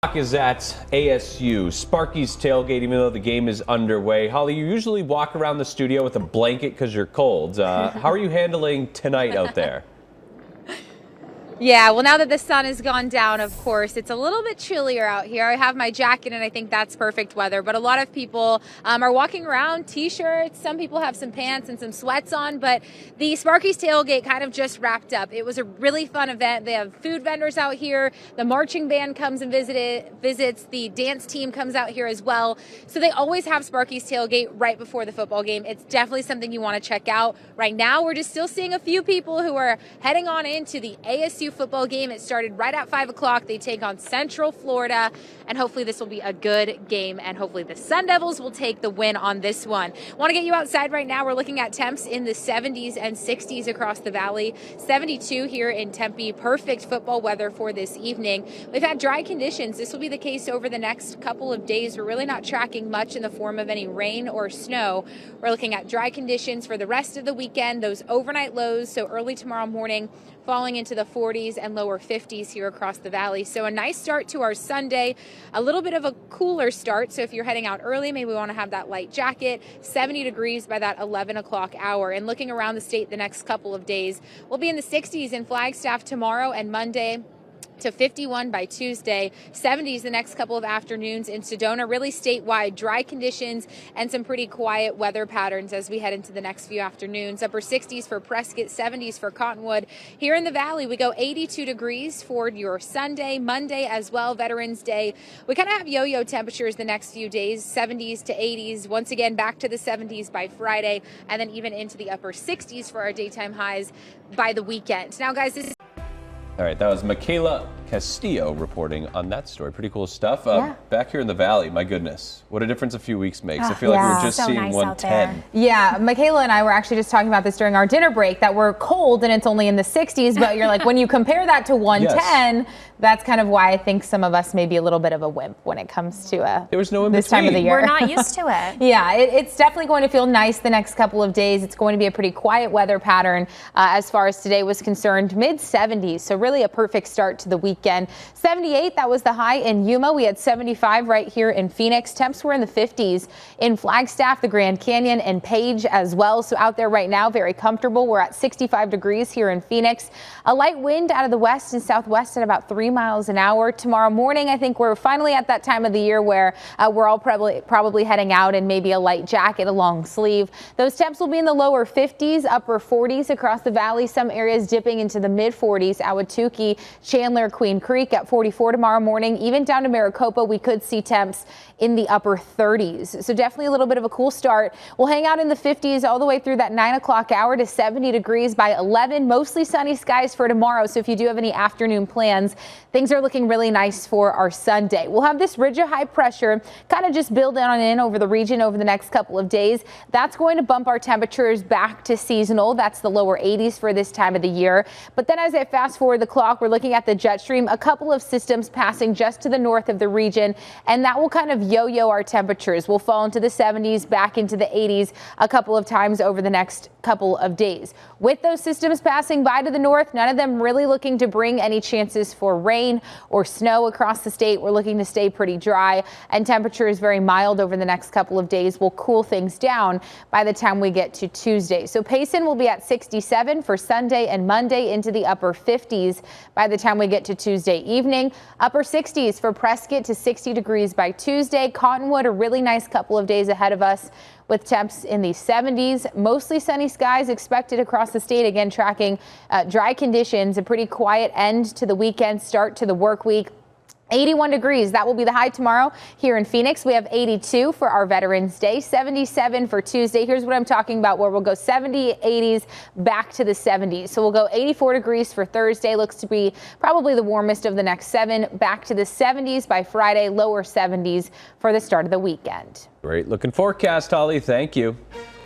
Bock is at ASU. Sparky's tailgate, even though the game is underway. Holly, you usually walk around the studio with a blanket because you're cold. How are you handling tonight out there? Yeah, well, now that the sun has gone down, of course, it's a little bit chillier out here. I have my jacket and I think that's perfect weather, but a lot of people are walking around t-shirts. Some people have some pants and some sweats on, but the Sparky's tailgate kind of just wrapped up. It was a really fun event. They have food vendors out here. The marching band comes and visits. The dance team comes out here as well. So they always have Sparky's tailgate right before the football game. It's definitely something you want to check out. Right now, we're just still seeing a few people who are heading on into the ASU football game. It started right at 5 o'clock. They take on Central Florida, and hopefully this will be a good game, and hopefully the Sun Devils will take the win on this one. Want to get you outside right now. We're looking at temps in the 70s and 60s across the valley. 72 here in Tempe. Perfect football weather for this evening. We've had dry conditions. This will be the case over the next couple of days. We're really not tracking much in the form of any rain or snow. We're looking at dry conditions for the rest of the weekend. Those overnight lows, so early tomorrow morning, falling into the 40s and lower 50s here across the valley. So a nice start to our Sunday, a little bit of a cooler start. So if you're heading out early, maybe we want to have that light jacket. 70 degrees by that 11 o'clock hour. And looking around the state the next couple of days, we'll be in the 60s in Flagstaff tomorrow and Monday, to 51 by Tuesday, 70s the next couple of afternoons in Sedona. Really statewide dry conditions and some pretty quiet weather patterns as we head into the next few afternoons. Upper 60s for Prescott, 70s for Cottonwood. Here in the valley, we go 82 degrees for your Sunday, Monday as well, Veterans Day. We kind of have yo-yo temperatures the next few days, 70s to 80s. Once again, back to the 70s by Friday, and then even into the upper 60s for our daytime highs by the weekend. Now, guys, this is All right, that was Michaela Castillo reporting on that story. Pretty cool stuff. Yeah. Back here in the valley, my goodness, what a difference a few weeks makes. I feel like we were just So seeing nice out 110. there. Yeah, Michaela and I were actually just talking about this during our dinner break, that we're cold and it's only in the 60s, but you're like, when you compare that to 110, that's kind of why I think some of us may be a little bit of a wimp when it comes to There was no in this time of the between. year. We're not used to it. Yeah, it's definitely going to feel nice the next couple of days. It's going to be a pretty quiet weather pattern as far as today was concerned. Mid 70s, so really a perfect start to the weekend. 78, that was the high in Yuma. We had 75 right here in Phoenix. Temps were in the 50s in Flagstaff, the Grand Canyon, and Page as well. So out there right now, very comfortable. We're at 65 degrees here in Phoenix. A light wind out of the west and southwest at about 3 miles an hour. Tomorrow morning, I think we're finally at that time of the year where we're all probably heading out in maybe a light jacket, a long sleeve. Those temps will be in the lower 50s, upper 40s across the valley. Some areas dipping into the mid 40s. Ahwatukee, Chandler, Queen Creek at 44 tomorrow morning. Even down to Maricopa, we could see temps in the upper 30s. So definitely a little bit of a cool start. We'll hang out in the 50s all the way through that 9 o'clock hour to 70 degrees by 11. Mostly sunny skies for tomorrow. So if you do have any afternoon plans, things are looking really nice for our Sunday. We'll have this ridge of high pressure kind of just build on in over the region over the next couple of days. That's going to bump our temperatures back to seasonal. That's the lower 80s for this time of the year. But then as I fast forward the clock, we're looking at the jet stream, a couple of systems passing just to the north of the region, and that will kind of yo-yo our temperatures. We'll fall into the 70s, back into the 80s a couple of times over the next couple of days. With those systems passing by to the north, none of them really looking to bring any chances for rain or snow across the state. We're looking to stay pretty dry, and temperature is very mild over the next couple of days. We'll cool things down by the time we get to Tuesday. So Payson will be at 67 for Sunday and Monday, into the upper 50s by the time we get to Tuesday evening. Upper 60s for Prescott to 60 degrees by Tuesday. Cottonwood, a really nice couple of days ahead of us with temps in the 70s. Mostly sunny skies expected across the state. Again, tracking dry conditions, a pretty quiet end to the weekend, start to the work week. 81 degrees, that will be the high tomorrow here in Phoenix. We have 82 for our Veterans Day, 77 for Tuesday. Here's what I'm talking about, where we'll go 70, 80s, back to the 70s. So we'll go 84 degrees for Thursday. Looks to be probably the warmest of the next 7. Back to the 70s by Friday, lower 70s for the start of the weekend. Great looking forecast, Holly. Thank you.